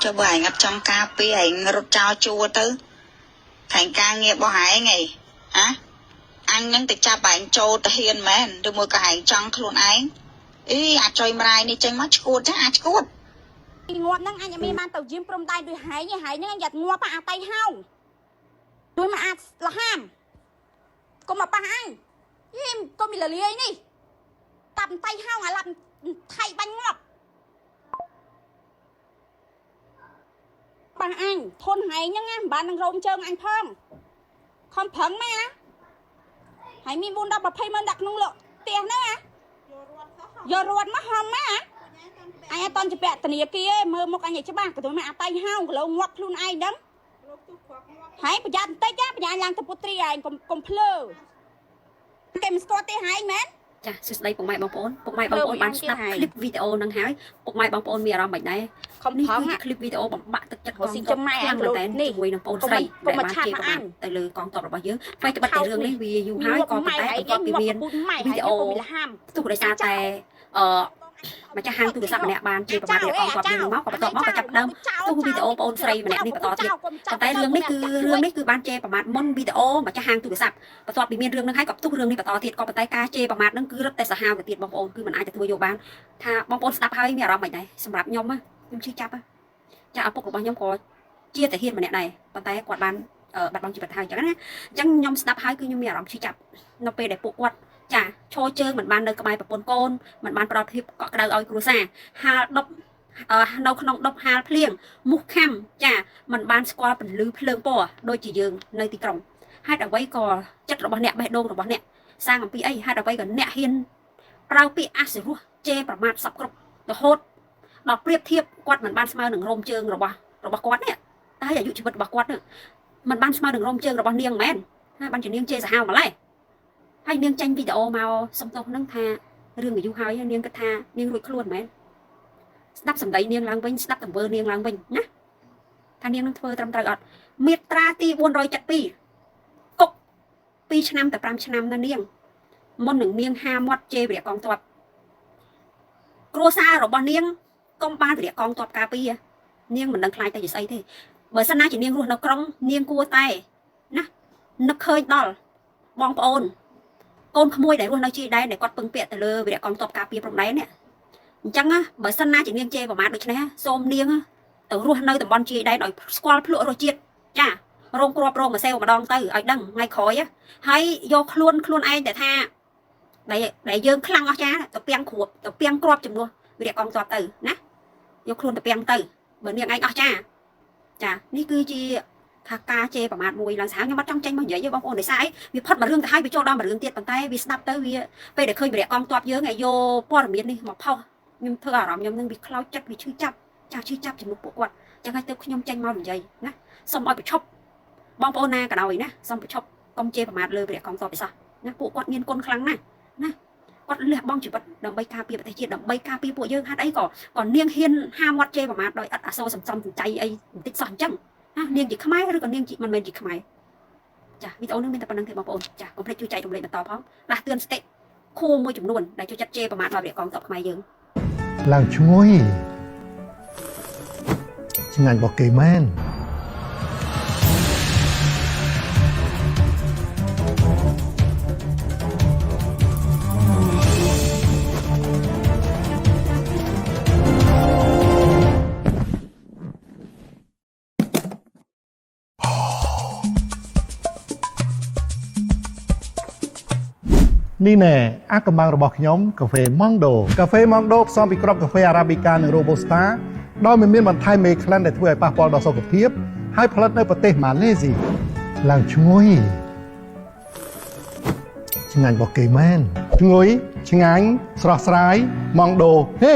cho bữa ảnh ngập trong cà phê ảnh rụt trao chua tư thành ca nghiệp bỏ hải ngày hả anh nâng tịch cha ảnh trâu ta hiền mến được một cái ảnh trong luôn anh ý à chơi mai đi chơi mắt chuột chứ à chuột ngọt năng anh em mang tàu diêm prom tay đuôi hải như hải nhưng giặt ngọt à tay hao đuôi mà à là ham có mà ba anh em có bị là liê đi tầm tay hao à làm thay bánh ngọt ba anh thôn hải nhưng em bạn đang rôm trơn anh phong không phấn mấy á hải mi buôn đọc bà phê mơn đặt nông lượng tiền nữa á giờ ruột mất hông á anh toàn chụp bẹt tận kia mơ một anh nhảy cho ba cái tuổi mẹ tay hao cái lâu ngoặt luôn ai đấm hãy bây giờ tới chứ bây giờ làm tập tri anh còn phơ kèm score tê hai mếnចាសួស្តីពុកម៉ែបងប្អូនបានស្ដាប់คลิปវីដេអូនឹងហើយពុកម៉ែបងប្អូនមានអារម្មណ៍មិនដែរនេះគឺคลิปវីដេអូបំបាក់ទឹកចិត្តកងទ័ពខ្លាំងមែនតើជាមួយនឹងបងស្រីដែលបានជេរប្រមាថទៅលើកងទ័ពរបស់យើងថ្មីត្បិតតែរឿងនេះវាយូរហើយក៏ប៉ុន្តែបន្ទាប់ពីមានវីដេអូទោះដោយសារតែម្ចាស់ហាងទូរស័ព្ទម្នាក់បានជេរប្រមាថរបស់កងទ័ពយើងមកក៏បន្ទាប់មកក៏ចាប់ដើមទូវីដេអូបងស្រីម្នាក់នេះបន្តទៀតប៉ុន្តែរឿងនេះគឺបានជេរប្រមាថមុនវីដេអូម្ចាស់ហាងទូរស័ព្ទបន្ទាប់ពីមានរឿងនឹងហើយក៏ផ្ទុះរឿងនេះបន្តទៀតក៏ប៉ុន្តែការជេរប្រមាថនឹងគឺរឹតតែសាហាវទៅទៀតបងប្អូនគឺមិនអាចទទួលយកបានថាបងប្អូនស្ដាប់ហើយមានអារម្មណ៍មិនដែរសម្រាប់ខ្ញុំខ្ញុំឈឺចាប់ចាឪពុករបស់ខ្ញុំក៏ជាតាហ៊ានម្នាក់ដែរប៉ុន្តែគាត់បានបាត់បង់ជីវិតហើយអញ្ចឹងណាអញ្ចឹងខ្ញុំស្ដាប់ហើយគឺខ្ញុំមានអារម្មណ៍ឈឺចាប់នៅពេលដែលពួកគាត់ចាឈរជើងមិនបាននៅក្បែរប្រពន្ធកូនមិនបានផ្ដល់ភាពកក់ក្ដៅឲ្យគ្រួសារហាលដប់នៅក្នុងដប់ហាលភ្លៀងមុខខំចាមិនបានស្គាល់ពន្លឺភ្លើងពណ៌ដូចជាយើងនៅទីក្រុងហេតុអ្វីក៏ចិត្តរបស់អ្នកបេះដូងរបស់អ្នកសាងអំពីអីហេតុអ្វីក៏អ្នកហ៊ានប្រើពាក្យអសុរោះជេរប្រមាថសពគ្រប់រហូតដល់ប្រៀបធៀបគាត់មិនបានស្មើនឹងរោមជើងរបស់គាត់នេះតែអាយុជីវិតរបស់គាត់មិនបានស្មើនឹងរោមជើងរបស់នាងមែនហើយបានជានាងជេរសាហាវម្ល៉េះហើយនាងចេញវីដេអូមកសំទោសនឹងថារឿងអាយុហើយនាងគិតថានាងរួចខ្លួនមែនស្ដាប់សម្ដីនាងឡើងវិញស្ដាប់ទង្វើនាងឡើងវិញណាថានាងនឹងធ្វើត្រឹមត្រូវអត់មាត្រាទី472គុក2ឆ្នាំទៅ5ឆ្នាំណានាងមុននឹងនាងហាមាត់ជេរវរៈកងទ័ពគ្រួសាររបស់នាងកុំបានវរៈកងទ័ពការពារនាងមិនដឹងខ្លាចតែជាស្អីទេបើសិនណាជានាងរស់នៅក្រុងនាងគួរតែណានឹកឃើញដល់បងប្អូនកូនក្មួយដែលរស់នៅជាយដែនដែលគាត់ពឹងពាក់ទៅលើវរៈកងទ័ពការពារព្រំដែននេះអញ្ចឹងបើសិនណាជានាងជេរប្រមាថដូចនេះសូមនាងទៅរស់នៅតំបន់ជាយដែនឲ្យស្គាល់ភ្លក់រសជាតិចារោងគ្រាប់រោងម៉ាសេវម្ដងទៅឲ្យដឹងថ្ងៃក្រោយហើយយកខ្លួនឯងតែថាដែលយើងខ្លាំងអស់ចាទៅពាំងគ្រាប់ចំនួនវរៈកងទ័ពទៅណាយកខ្លួនទៅពាំងទៅបើនាងឯងអស់ចានេះគឺជាថាការជេរប្រមាថមួយឡើងសាហាវខ្ញុំអត់ចង់ចេញមកនិយាយទេបងប្អូនដោយសារអីវាផុតមួយរឿងទៅហើយវាចូលដល់មួយរឿងទៀតប៉ុន្តែវាស្ដាប់ទៅវាពេលដែលឃើញវរៈកងទ័ពយើងឲ្យយកព័ត៌មាននេះមកផុសខ្ញុំធ្វើអារម្មណ៍ខ្ញុំនឹងវាខ្លោចចិត្តវាឈឺចាប់ជំនួសពួកគាត់ចឹងហើយទៅខ្ញុំចេញមកនិយាយណាសូមឲ្យប្រឈប់បងប្អូនណាក៏ដោយណាសូមប្រឈប់កុំជេរប្រមាថលើវរៈកងទ័ពឯសោះណាពួកគាត់មានគុណខ្លាំងណាស់ណាគាត់លះបង់ជីវិតដើម្បីការពារប្រទេសជាតិដើម្បីការពារពួកយើងហេតុអីក៏នាងហ៊ានហាមាត់ជេរប្រមាថដោយឥតអាសូរសំសំចៃអីបន្តិចសោះអញ្ចឹងនាងជាខ្មែរឬក៏នាងមិនមែនជាខ្មែរចាវីដេអូនេះមានតែប៉ុណ្្នឹងទេបងប្អូនចាកុំភ្លេចជួយចែករំលែកបន្តផងដាស់តឿនសតិខួរមួយចំនួនដែលចូលចិត្តជេរប្រមាថដល់វរៈកងទ័ពខ្មែរយើងឡើងឈ្ងុយឆ្ងាញ់របស់គេមែននេះណែអាកំបាំងរបស់ខ្ញុំកាហ្វេ Mondo កាហ្វេ Mondo ផ្សំពីគ្រាប់កាហ្វេ Arabica និង Robusta ដោយមិនមានបន្ថែមមេក្លិនដែលធ្វើឲ្យប៉ះពាល់ដល់សុខភាពហើយផលិតនៅប្រទេសម៉ាឡេស៊ីឡើងឈ្ងុយឆ្ងាញ់របស់គេមែនឈ្ងុយឆ្ងាញ់ស្រស់ស្រាយ Mondo ហេ